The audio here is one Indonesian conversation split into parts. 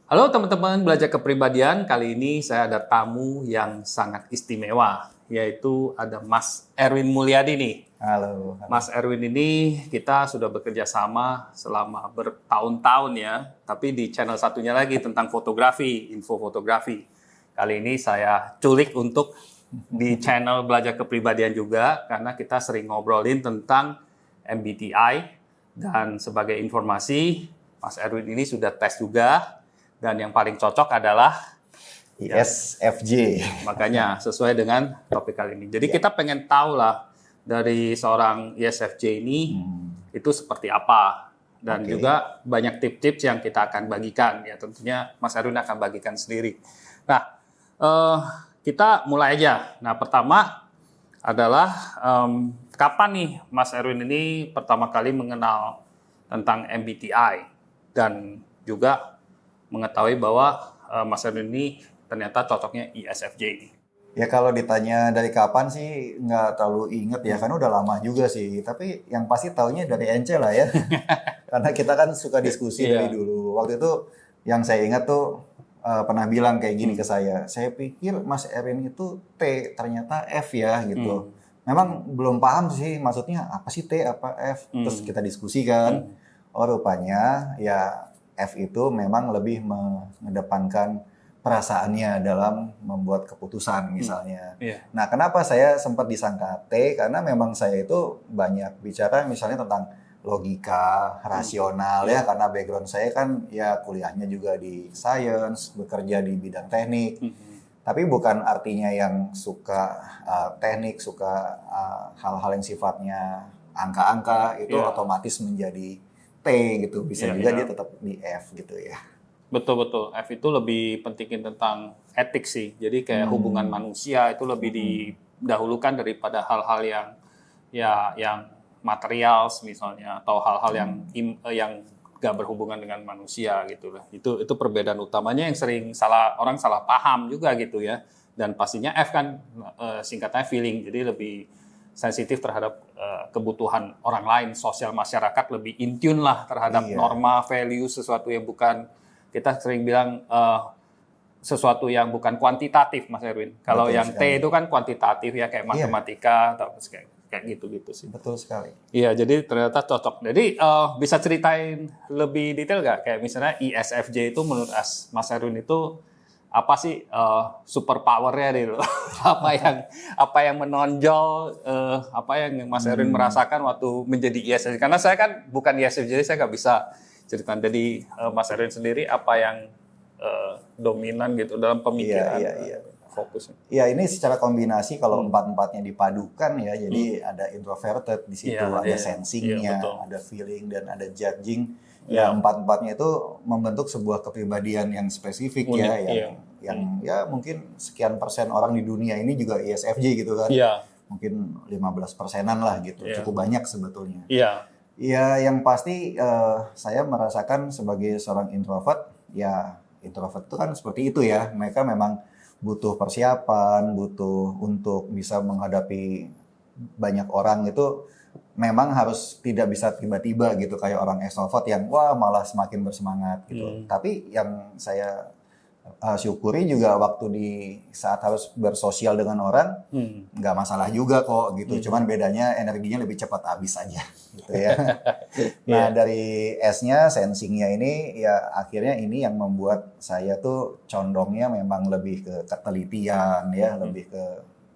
Halo teman-teman belajar kepribadian, kali ini saya ada tamu yang sangat istimewa, yaitu ada Mas Erwin Mulyadi nih. Halo, Mas Erwin ini kita sudah bekerja sama selama bertahun-tahun ya, tapi di channel satunya lagi tentang fotografi, info fotografi. Kali ini saya culik untuk di channel belajar kepribadian juga, karena kita sering ngobrolin tentang MBTI, dan sebagai informasi, Mas Erwin ini sudah tes juga, dan yang paling cocok adalah ISFJ. makanya sesuai dengan topik kali ini. Jadi Ya. kita pengen tahu lah dari seorang ISFJ ini itu seperti apa, dan Oke. juga banyak tips-tips yang kita akan bagikan ya, tentunya Mas Erwin akan bagikan sendiri. Nah, kita mulai aja. Nah, pertama adalah kapan nih Mas Erwin ini pertama kali mengenal tentang MBTI dan juga mengetahui bahwa Mas Erwin ini ternyata cocoknya ISFJ ini. Ya kalau ditanya dari kapan sih nggak terlalu inget ya, karena udah lama juga sih. Tapi yang pasti taunya dari Ence lah ya. Karena kita kan suka diskusi Iya. dari dulu. Waktu itu yang saya ingat tuh pernah bilang kayak gini ke saya. Saya pikir Mas Erwin itu T, ternyata F ya gitu. Memang belum paham sih maksudnya apa sih T, apa F. Terus kita diskusikan. Oh rupanya ya F itu memang lebih mengedepankan perasaannya dalam membuat keputusan misalnya. Iya. Nah, kenapa saya sempat disangka T? Karena memang saya itu banyak bicara misalnya tentang logika, rasional ya, karena background saya kan ya kuliahnya juga di science, bekerja di bidang teknik. Tapi bukan artinya yang suka teknik, suka hal-hal yang sifatnya angka-angka itu Iya. otomatis menjadi T gitu. Bisa Iya, juga iya. dia tetap di F gitu ya. Betul-betul. F itu lebih pentingin tentang etik sih. Jadi kayak hubungan manusia itu lebih didahulukan daripada hal-hal yang material misalnya, atau hal-hal yang gak berhubungan dengan manusia gitu lah. Itu perbedaan utamanya yang sering orang salah paham juga gitu ya. Dan pastinya F kan singkatnya feeling, jadi lebih sensitif terhadap kebutuhan orang lain, sosial masyarakat, lebih in tune lah terhadap Iya. norma, value, sesuatu yang bukan, kita sering bilang sesuatu yang bukan kuantitatif, Mas Erwin. Kalau Betul yang T sekali. itu kan kuantitatif ya, kayak matematika atau kayak gitu-gitu sih. Betul sekali. Iya, jadi ternyata cocok. Jadi bisa ceritain lebih detail nggak? Kayak misalnya ISFJ itu menurut Mas Erwin itu apa sih super power-nya gitu? apa yang menonjol, apa yang Mas Erwin merasakan waktu menjadi ISFJ? Karena saya kan bukan ISFJ, jadi saya nggak bisa ceritain. Jadi Mas Erwin sendiri apa yang dominan gitu dalam pemikiran, Iya. fokusnya? Ya ini secara kombinasi kalau empat-empatnya dipadukan ya, jadi ada introverted di situ, Iya, ada iya. sensingnya, Iya, betul. ada feeling dan ada judging. Iya. Ya empat-empatnya itu membentuk sebuah kepribadian yang spesifik Unik, ya, iya. yang ya mungkin sekian persen orang di dunia ini juga ISFJ gitu kan. Iya. Mungkin 15%-an lah gitu, Iya. cukup banyak sebetulnya. Iya. Ya yang pasti saya merasakan sebagai seorang introvert, ya introvert itu kan seperti itu ya, mereka memang butuh persiapan, butuh untuk bisa menghadapi banyak orang itu memang harus tidak bisa tiba-tiba gitu kayak orang extrovert yang wah malah semakin bersemangat gitu. Tapi yang saya syukuri juga waktu di saat harus bersosial dengan orang nggak masalah juga kok gitu. Cuman bedanya energinya lebih cepat habis aja gitu ya. Nah dari S-nya, sensingnya ini ya akhirnya ini yang membuat saya tuh condongnya memang lebih ke ketelitian ya, lebih ke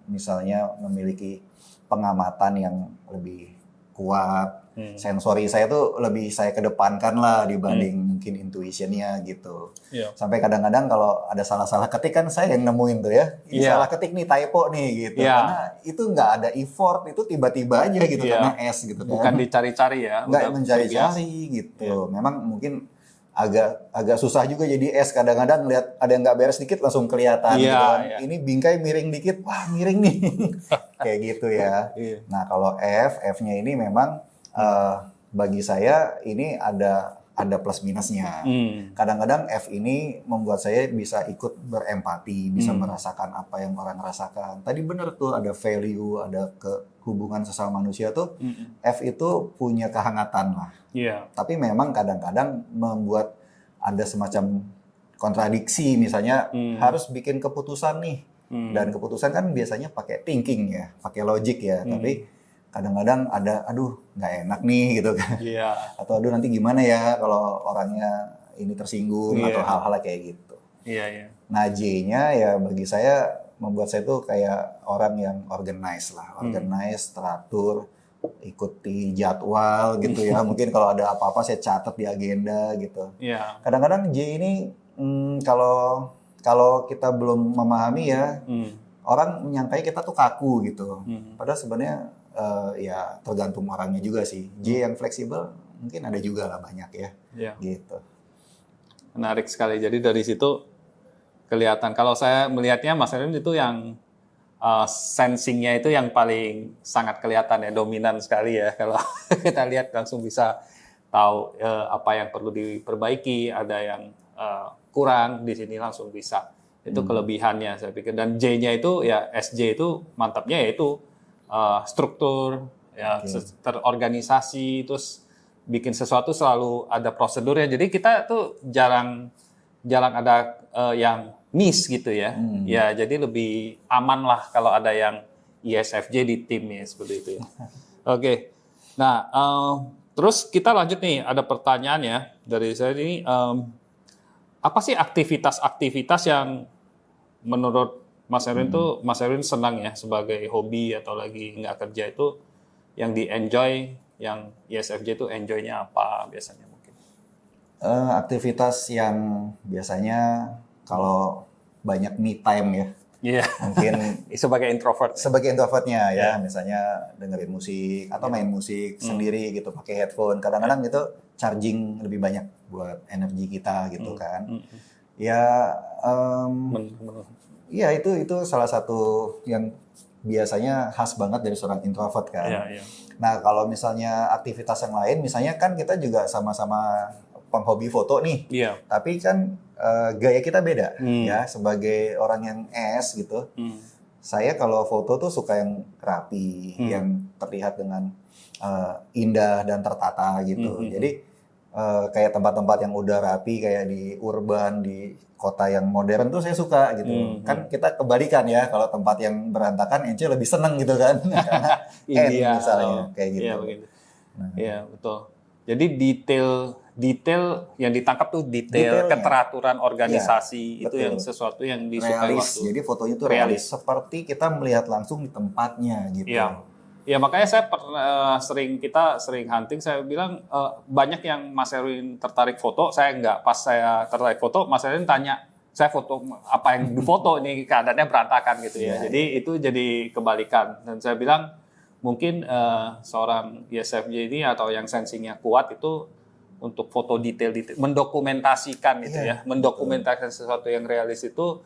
misalnya memiliki pengamatan yang lebih kuat. Sensori saya tuh lebih saya kedepankan lah dibanding mungkin intuitionnya gitu. Iya. Sampai kadang-kadang kalau ada salah-salah ketik kan saya yang nemuin tuh ya. Ini Iya. salah ketik nih, typo nih gitu. Iya. Karena itu nggak ada effort, itu tiba-tiba aja gitu Iya. karena S gitu kan. Bukan dicari-cari ya. Nggak udah mencari-cari gitu. Memang mungkin agak susah juga jadi S, kadang-kadang lihat ada yang nggak beres dikit langsung kelihatan Iya, gitu kan. iya. Ini bingkai miring dikit, wah miring nih. Kayak gitu ya. Iya. Nah, kalau F-nya ini memang bagi saya ini ada plus minusnya. Kadang-kadang F ini membuat saya bisa ikut berempati, bisa merasakan apa yang orang rasakan. Tadi bener tuh ada value, ada hubungan sesama manusia tuh. F itu punya kehangatan lah. Iya. Tapi memang kadang-kadang membuat ada semacam kontradiksi, misalnya harus bikin keputusan nih. Dan keputusan kan biasanya pakai thinking ya, pakai logic ya. Tapi kadang-kadang ada, aduh nggak enak nih gitu kan. Iya. Atau aduh nanti gimana ya kalau orangnya ini tersinggung atau hal-hal kayak gitu. Iya. Nah J-nya ya bagi saya membuat saya tuh kayak orang yang organize lah, organize, teratur, ikuti jadwal gitu ya. Mungkin kalau ada apa-apa saya catat di agenda gitu. Iya. Kadang-kadang J ini kalau kita belum memahami ya, orang menyangkai kita tuh kaku gitu. Padahal sebenarnya ya tergantung orangnya juga sih. J yang fleksibel mungkin ada juga lah banyak ya. Iya. Gitu. Menarik sekali. Jadi dari situ kelihatan. Kalau saya melihatnya Mas Erwin itu yang sensingnya itu yang paling sangat kelihatan ya, dominan sekali ya. Kalau kita lihat langsung bisa tahu apa yang perlu diperbaiki, ada yang kurang di sini langsung bisa. Itu kelebihannya saya pikir. Dan J-nya itu ya SJ itu mantapnya yaitu struktur, ya terorganisasi, terus bikin sesuatu selalu ada prosedurnya. Jadi kita tuh jarang ada yang miss gitu ya. Ya jadi lebih aman lah kalau ada yang ISFJ di tim ya seperti itu ya. Oke. Nah, terus kita lanjut nih, ada pertanyaan ya dari saya ini, apa sih aktivitas-aktivitas yang menurut Mas Erwin tuh Mas Erwin senang ya sebagai hobi atau lagi nggak kerja itu yang di-enjoy, yang ISFJ itu enjoy-nya apa biasanya mungkin? Aktivitas yang biasanya kalau banyak me time ya. Iya. Mungkin sebagai introvert. Sebagai introvertnya ya, misalnya dengerin musik atau main musik sendiri gitu pakai headphone. Kadang-kadang itu charging lebih banyak buat energi kita gitu kan. Ya, ya itu salah satu yang biasanya khas banget dari seorang introvert kan. Iya. Nah kalau misalnya aktivitas yang lain, misalnya kan kita juga sama-sama penghobi foto nih. Iya. Tapi kan gaya kita beda ya. Sebagai orang yang S gitu, saya kalau foto tuh suka yang rapi, yang terlihat dengan indah dan tertata gitu. Jadi kayak tempat-tempat yang udah rapi kayak di urban, di kota yang modern tuh saya suka gitu. Kan kita kebalikan ya, kalau tempat yang berantakan Ence lebih seneng gitu kan. Karena N misalnya kayak gitu. Iya begitu. Iya betul. Jadi detail yang ditangkap tuh detail keteraturan organisasi itu yang sesuatu yang disukai realis. Jadi fotonya tuh realis, seperti kita melihat langsung di tempatnya gitu. Iya. Ya makanya saya kita sering hunting, saya bilang banyak yang Mas Erwin tertarik foto, saya enggak. Pas saya tertarik foto, Mas Erwin tanya, saya foto apa yang difoto ini keadaannya berantakan gitu ya. Jadi itu jadi kebalikan. Dan saya bilang mungkin seorang ISFJ ini atau yang sensingnya kuat itu untuk foto detail, mendokumentasikan gitu ya, mendokumentasikan sesuatu yang realis itu.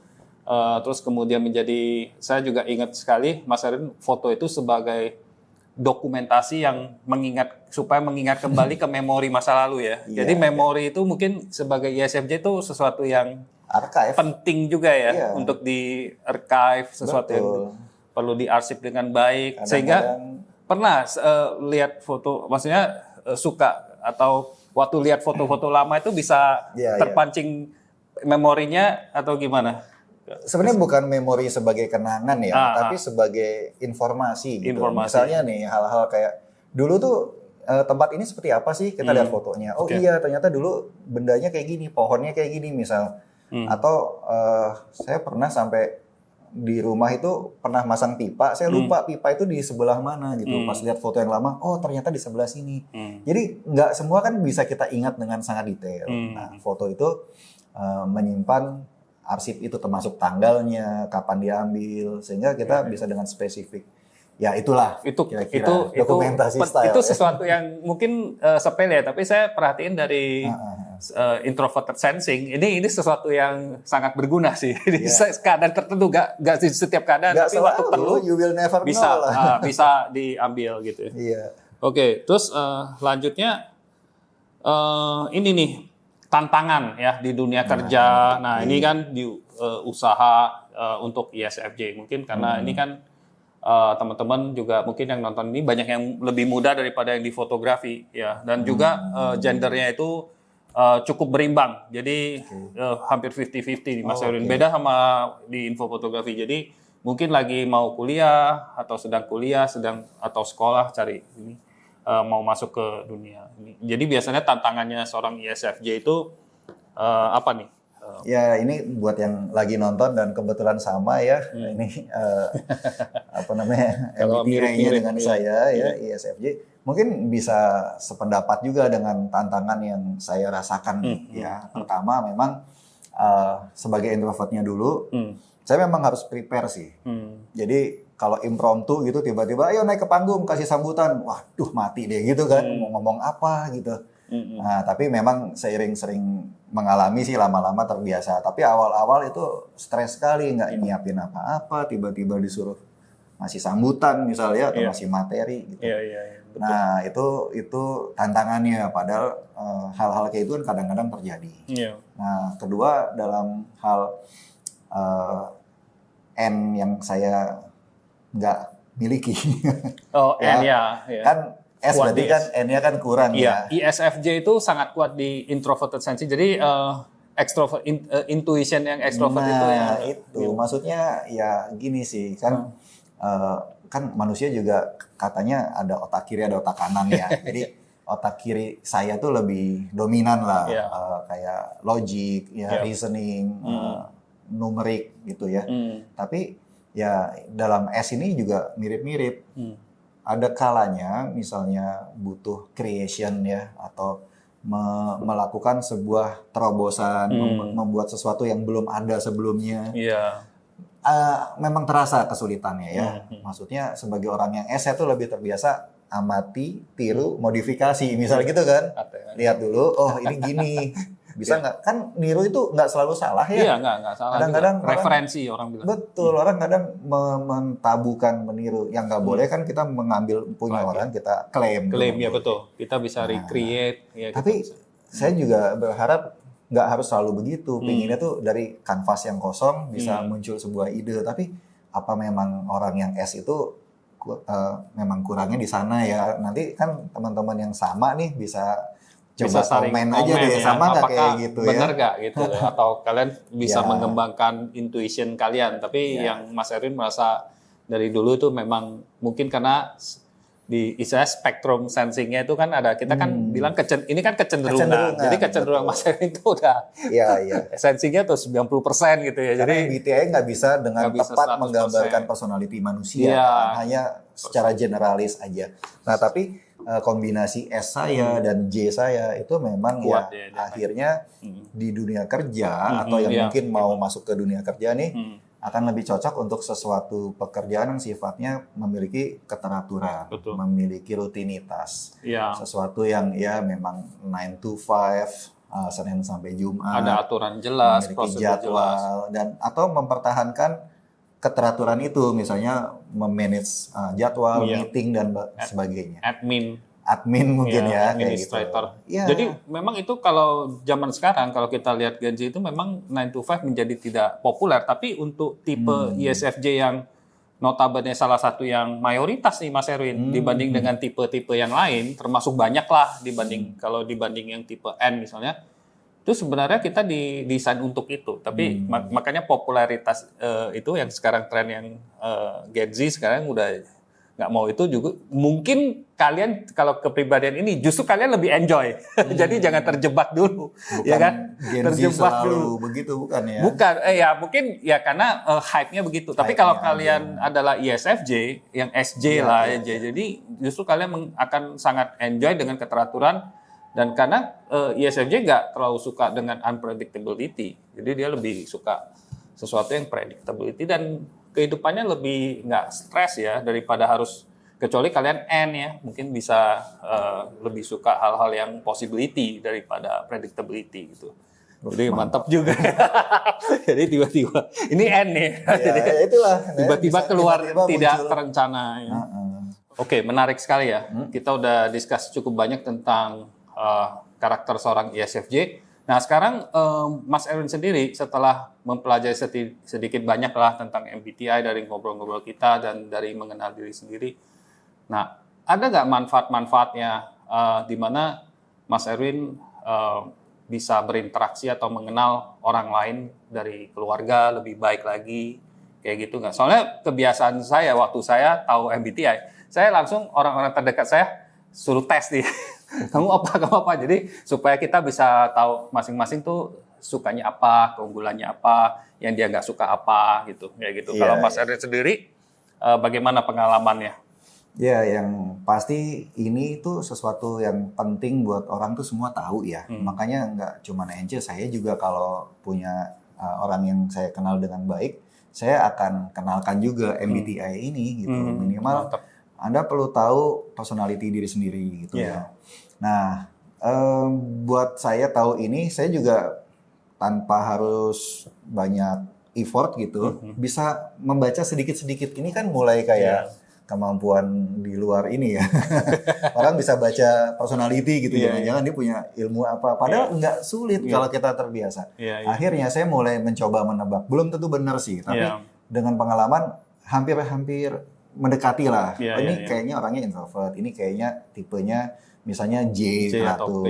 Terus kemudian saya juga ingat sekali Mas Erwin foto itu sebagai dokumentasi yang supaya mengingat kembali ke memori masa lalu ya. Jadi memori itu mungkin sebagai ISFJ itu sesuatu yang penting juga ya untuk di archive, sesuatu yang perlu diarsip dengan baik. Sehingga pernah lihat foto, maksudnya suka atau waktu lihat foto-foto lama itu bisa terpancing memorinya atau gimana? Sebenarnya bukan memori sebagai kenangan ya, tapi sebagai informasi gitu. Misalnya nih hal-hal kayak dulu tuh tempat ini seperti apa sih, kita lihat fotonya. Oh iya ternyata dulu bendanya kayak gini, pohonnya kayak gini misal. Atau saya pernah sampai di rumah itu pernah masang pipa, saya lupa pipa itu di sebelah mana gitu. Pas lihat foto yang lama, oh ternyata di sebelah sini. Jadi nggak semua kan bisa kita ingat dengan sangat detail. Nah foto itu menyimpan arsip itu termasuk tanggalnya, kapan diambil, sehingga kita bisa dengan spesifik. Ya itulah kira-kira dokumentasi style. Itu sesuatu yang mungkin sepele, tapi saya perhatiin dari introverted sensing, ini sesuatu yang sangat berguna sih. Di keadaan tertentu, nggak setiap keadaan, tapi waktu perlu you will never bisa diambil gitu. Oke, terus lanjutnya ini nih. Tantangan ya di dunia kerja. Nah, ini kan di usaha untuk ISFJ. Mungkin karena ini kan teman-teman juga mungkin yang nonton ini banyak yang lebih muda daripada yang di fotografi ya. Dan juga gendernya itu cukup berimbang. Jadi hampir 50-50 di Mas Erwin. Beda sama di info fotografi. Jadi mungkin lagi mau kuliah atau sedang kuliah, atau sekolah cari ini mau masuk ke dunia ini. Jadi biasanya tantangannya seorang ISFJ itu apa nih? Ya ini buat yang lagi nonton dan kebetulan sama ya, ini apa namanya Kalau MBTI-nya mirip-mirip, dengan iya. saya ya ISFJ, mungkin bisa sependapat juga dengan tantangan yang saya rasakan nih ya. Pertama memang sebagai introvertnya dulu, saya memang harus prepare sih. Jadi kalau impromptu gitu tiba-tiba ayo naik ke panggung kasih sambutan, waduh mati deh gitu kan, mau ngomong apa gitu. Nah, tapi memang sering mengalami sih lama-lama terbiasa. Tapi awal-awal itu stres sekali, nggak nyiapin apa-apa, tiba-tiba disuruh ngasih sambutan misalnya atau ngasih materi gitu. Iya. Nah, itu tantangannya. Padahal hal-hal kayak itu kan kadang-kadang terjadi. Iya. Nah, kedua dalam hal N yang saya nggak miliki. Oh, Ya, N ya. Kan S Kuat berarti di kan N-nya kan kurang Iya, ya. ISFJ itu sangat kuat di introverted sensing. Jadi extrovert intuition yang extrovert itu yang Nah, itu maksudnya ya gini sih kan kan manusia juga katanya ada otak kiri ada otak kanan ya. Jadi otak kiri saya tuh lebih dominan lah, Iya. kayak logic, ya reasoning, numerik gitu ya. Tapi ya dalam S ini juga mirip-mirip. Ada kalanya misalnya butuh creation ya atau melakukan sebuah terobosan, membuat sesuatu yang belum ada sebelumnya. Iya. Memang terasa kesulitannya ya. Maksudnya sebagai orang yang S saya tuh lebih terbiasa amati, tiru, modifikasi. Misal gitu kan. Lihat dulu, oh ini gini. Bisa nggak? Kan niru itu nggak selalu salah ya. Iya, nggak salah. Kadang-kadang juga. Referensi orang bilang. Betul, orang kadang mentabukan meniru. Yang nggak boleh kan kita mengambil punya orang, kita klaim. Klaim ya betul. Kita bisa recreate. Ya, Tapi saya juga berharap nggak harus selalu begitu. Pinginnya tuh dari kanvas yang kosong bisa muncul sebuah ide. Tapi apa memang orang yang S itu memang kurangnya di sana ya? Nanti kan teman-teman yang sama nih bisa saling komen aja deh, ya. sama nggak kayak Apakah gitu bener ya? nggak gitu atau kalian bisa Ya. mengembangkan intuition kalian. Tapi yang Mas Erwin merasa dari dulu itu memang mungkin karena di istilah spektrum sensingnya itu kan ada, kita kan bilang ini kan kecenderungan. Jadi kecenderungan Mas Erwin itu udah Iya. sensingnya tuh 90% gitu ya. Karena Jadi MBTI nggak bisa dengan nggak bisa tepat 100%. menggambarkan personality manusia, Iya. kan? Hanya secara generalis aja. Nah, tapi kombinasi S saya dan J saya itu memang Kuat ya ya, akhirnya di dunia kerja atau yang iya. mungkin mau masuk ke dunia kerja nih akan lebih cocok untuk sesuatu pekerjaan yang sifatnya memiliki keteraturan, Betul. memiliki rutinitas, ya sesuatu yang ya memang 9 to 5, Senin sampai Jumat, ada aturan jelas, memiliki prosedur jelas. jadwal dan atau mempertahankan keteraturan itu, misalnya memanage jadwal, meeting dan sebagainya. Admin mungkin ya, administrator. kayak gitu. Ya. Jadi memang itu kalau zaman sekarang kalau kita lihat Gen Z itu memang 9 to 5 menjadi tidak populer, tapi untuk tipe ISFJ yang notabene salah satu yang mayoritas nih Mas Erwin dibanding dengan tipe-tipe yang lain, termasuk banyak lah kalau dibanding yang tipe N misalnya. Itu sebenarnya kita didesain untuk itu, tapi makanya popularitas itu yang sekarang tren yang Gen Z sekarang udah nggak mau itu juga. Mungkin kalian kalau kepribadian ini justru kalian lebih enjoy, jadi jangan terjebak dulu, Bukan ya kan? Gen Z Terjebak selalu dulu. begitu bukan ya? Bukan, ya mungkin ya karena hype-nya begitu. Tapi kalau kalian adalah ISFJ, yang SJ lah, jadi justru kalian akan sangat enjoy dengan keteraturan. Dan karena ISFJ nggak terlalu suka dengan unpredictability, jadi dia lebih suka sesuatu yang predictability dan kehidupannya lebih nggak stres ya daripada harus, kecuali kalian N ya, mungkin bisa lebih suka hal-hal yang possibility daripada predictability gitu. Jadi mantap juga. Jadi tiba-tiba ini N nih. Jadi itulah. Tiba-tiba keluar tiba-tiba tidak muncul. terencana. Ya. Oke, menarik sekali ya. Kita udah discuss cukup banyak tentang karakter seorang ISFJ. Nah sekarang Mas Erwin sendiri setelah mempelajari sedikit banyak lah tentang MBTI dari ngobrol-ngobrol kita dan dari mengenal diri sendiri. Nah ada nggak manfaat-manfaatnya di mana Mas Erwin bisa berinteraksi atau mengenal orang lain dari keluarga lebih baik lagi, kayak gitu nggak? Soalnya kebiasaan saya waktu saya tahu MBTI, saya langsung orang-orang terdekat saya suruh tes nih, kamu apa, jadi supaya kita bisa tahu masing-masing tuh sukanya apa, keunggulannya apa, yang dia nggak suka apa, gitu, kayak gitu. Iya, Kalau Mas Erwin sendiri, bagaimana pengalamannya? Ya, yang pasti ini tuh sesuatu yang penting buat orang tuh semua tahu ya. Makanya nggak cuma Ence, saya juga kalau punya orang yang saya kenal dengan baik, saya akan kenalkan juga MBTI ini gitu. Minimal Mantap. Anda perlu tahu personality diri sendiri gitu ya. Nah, buat saya tahu ini, saya juga tanpa harus banyak effort gitu, bisa membaca sedikit-sedikit. Ini kan mulai kayak kemampuan di luar ini ya. Orang bisa baca personality gitu, jangan-jangan dia punya ilmu apa. Padahal nggak sulit kalau kita terbiasa. Akhirnya saya mulai mencoba menebak. Belum tentu benar sih, tapi dengan pengalaman hampir-hampir mendekati lah. Ini kayaknya orangnya introvert, ini kayaknya tipenya misalnya J atau teratur. P.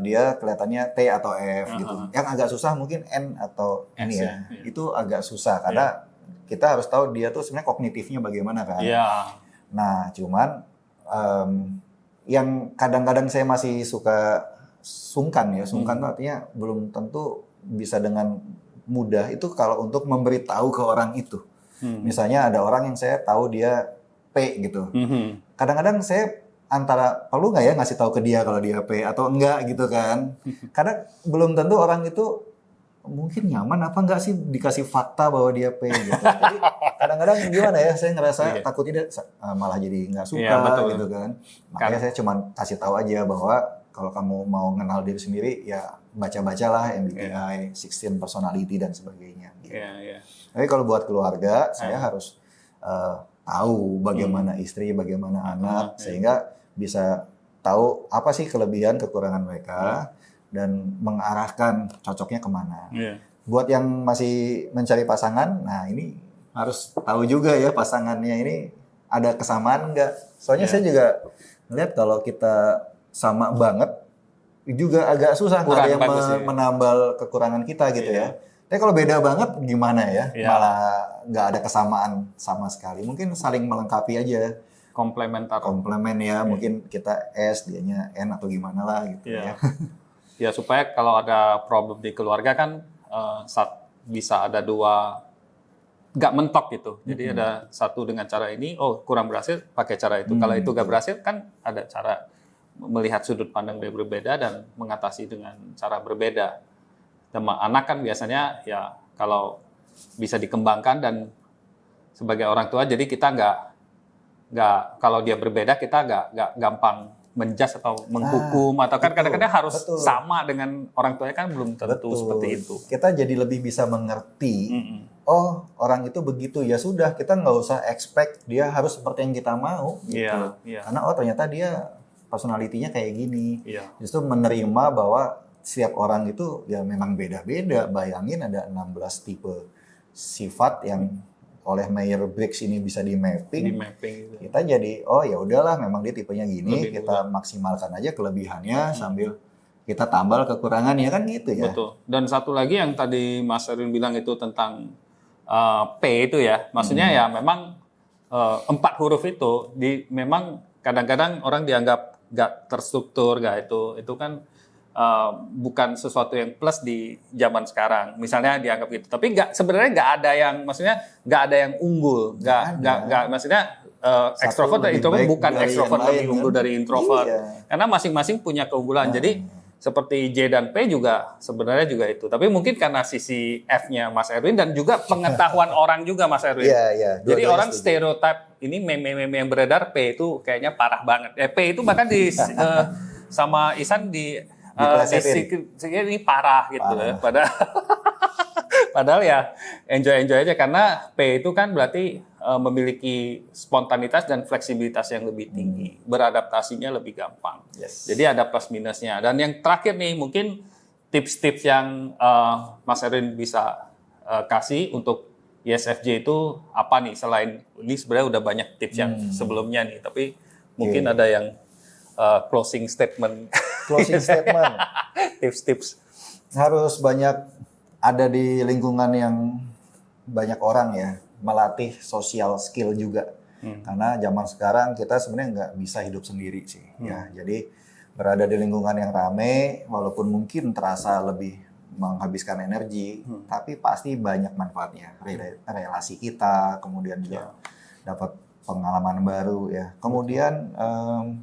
Dia kelihatannya T atau F gitu. Yang agak susah mungkin N atau ini ya. Itu agak susah karena kita harus tahu dia tuh sebenarnya kognitifnya bagaimana kan. Nah, cuman yang kadang-kadang saya masih suka sungkan ya. Sungkan tuh artinya belum tentu bisa dengan mudah itu kalau untuk memberitahu ke orang itu. Misalnya ada orang yang saya tahu dia P gitu. Kadang-kadang saya antara perlu nggak ya ngasih tahu ke dia kalau dia P atau enggak gitu kan. Karena belum tentu orang itu mungkin nyaman apa enggak sih dikasih fakta bahwa dia P gitu. Jadi kadang-kadang gimana ya, saya ngerasa takutnya dia malah jadi nggak suka gitu kan. Makanya saya cuma kasih tahu aja bahwa kalau kamu mau kenal diri sendiri ya baca-bacalah MBTI, 16 personality dan sebagainya. Gitu. Tapi kalau buat keluarga saya harus tahu bagaimana istri, bagaimana anak sehingga bisa tahu apa sih kelebihan kekurangan mereka. Dan mengarahkan cocoknya kemana. Buat yang masih mencari pasangan, nah ini harus tahu juga ya pasangannya ini ada kesamaan nggak. Soalnya saya juga ngeliat kalau kita sama banget, juga agak susah ada yang menambal kekurangan kita gitu ya. Tapi kalau beda banget gimana ya, malah nggak ada kesamaan sama sekali. Mungkin saling melengkapi aja. Komplemen ya, mungkin kita S, dianya N atau gimana lah gitu ya. Ya supaya kalau ada problem di keluarga kan bisa ada dua, nggak mentok gitu. Jadi ada satu dengan cara ini, kurang berhasil pakai cara itu. Kalau itu nggak berhasil kan ada cara melihat sudut pandang yang berbeda dan mengatasi dengan cara berbeda. Sama anak kan biasanya ya kalau bisa dikembangkan dan sebagai orang tua jadi kita nggak kalau dia berbeda kita nggak gampang menjudge atau menghukum atau kan kadang-kadang harus sama dengan orang tuanya kan belum tentu seperti itu. Kita jadi lebih bisa mengerti. Oh orang itu begitu ya sudah kita nggak usah expect dia harus seperti yang kita mau. Gitu. Karena ternyata dia personalitinya kayak gini. Justru menerima bahwa setiap orang itu ya memang beda-beda. Bayangin ada 16 tipe sifat yang oleh Myers-Briggs ini bisa di mapping gitu. Kita jadi ya udahlah memang dia tipenya gini, kita maksimalkan aja kelebihannya sambil kita tambal kekurangannya kan gitu ya. Betul. Dan satu lagi yang tadi Mas Erwin bilang itu tentang P itu ya, maksudnya ya memang 4 huruf itu memang kadang-kadang orang dianggap nggak terstruktur, nggak itu kan bukan sesuatu yang plus di zaman sekarang. Misalnya dianggap gitu. Tapi sebenarnya nggak ada yang, maksudnya nggak ada yang unggul. Nggak maksudnya ekstrovert dan introvert bukan ekstrovert lebih unggul dari introvert. Karena masing-masing punya keunggulan. Jadi seperti J dan P juga sebenarnya juga itu. Tapi mungkin karena sisi F-nya Mas Erwin dan juga pengetahuan orang juga Mas Erwin. Jadi orang stereotip ini meme-meme yang beredar P itu kayaknya parah banget. P itu bahkan sama Isan ini parah gitu ya. Padahal ya enjoy aja karena P itu kan berarti memiliki spontanitas dan fleksibilitas yang lebih tinggi, beradaptasinya lebih gampang. Jadi ada plus minusnya. Dan yang terakhir nih mungkin tips-tips yang Mas Erwin bisa kasih untuk ISFJ itu apa nih, selain ini sebenarnya udah banyak tips yang sebelumnya nih, tapi mungkin ada yang closing statement, Closing statement. tips-tips. Harus banyak ada di lingkungan yang banyak orang ya, melatih social skill juga. Karena zaman sekarang kita sebenarnya nggak bisa hidup sendiri sih. Ya, jadi berada di lingkungan yang rame, walaupun mungkin terasa lebih menghabiskan energi, tapi pasti banyak manfaatnya. Relasi kita, kemudian juga dapat pengalaman baru ya. Kemudian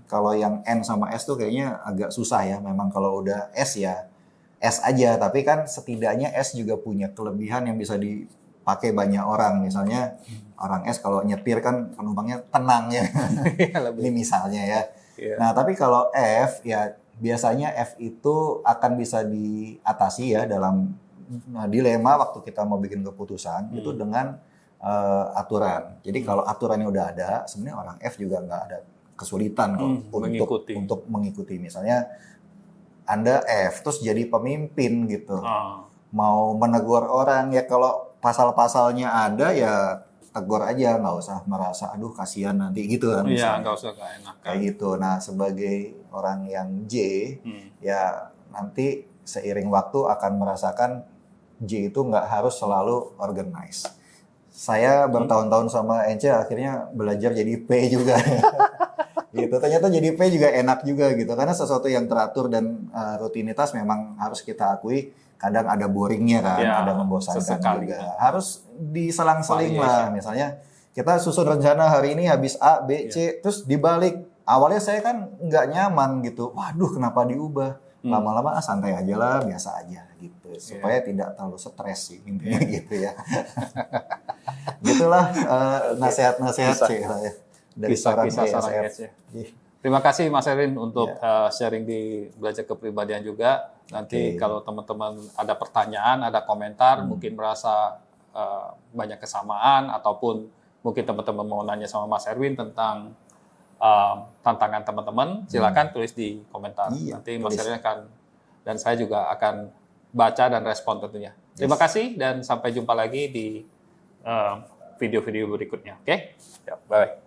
kalau yang N sama S tuh kayaknya agak susah ya. Memang kalau udah S ya S aja, tapi kan setidaknya S juga punya kelebihan yang bisa dipakai banyak orang. Misalnya orang S kalau nyetir kan penumpangnya tenang ya. Ini misalnya ya. Nah, tapi kalau F ya biasanya F itu akan bisa diatasi ya dalam dilema waktu kita mau bikin keputusan itu dengan aturan. Jadi kalau aturannya udah ada, sebenarnya orang F juga nggak ada kesulitan untuk mengikuti. Misalnya Anda F terus jadi pemimpin gitu, mau menegur orang ya kalau pasal-pasalnya ada ya tegur aja, nggak usah merasa aduh kasihan nanti gitu kan. Iya, nggak usah nggak enak. Kayak gitu. Nah sebagai orang yang J ya nanti seiring waktu akan merasakan J itu nggak harus selalu organize. Saya bertahun-tahun sama Ence akhirnya belajar jadi P juga. Gitu. Ternyata jadi P juga enak juga gitu. Karena sesuatu yang teratur dan rutinitas memang harus kita akui kadang ada boringnya kan, ada membosankan juga. Harus diselang-seling lah. Misalnya kita susun rencana hari ini habis A, B, C, terus dibalik. Awalnya saya kan nggak nyaman gitu. Waduh, kenapa diubah? Lama-lama santai aja lah, biasa aja gitu. Supaya tidak terlalu stres sih intinya gitu ya. Gitulah nasihat-nasihat sih ya. Dari seorang ya. Terima kasih Mas Erwin untuk sharing di Belajar Kepribadian juga. Nanti kalau teman-teman ada pertanyaan, ada komentar, mungkin merasa banyak kesamaan ataupun mungkin teman-teman mau nanya sama Mas Erwin tentang tantangan teman-teman, silakan tulis di komentar. Nanti Mas Erwin akan dan saya juga akan baca dan respon tentunya. Terima kasih dan sampai jumpa lagi di video-video berikutnya. Oke? Bye.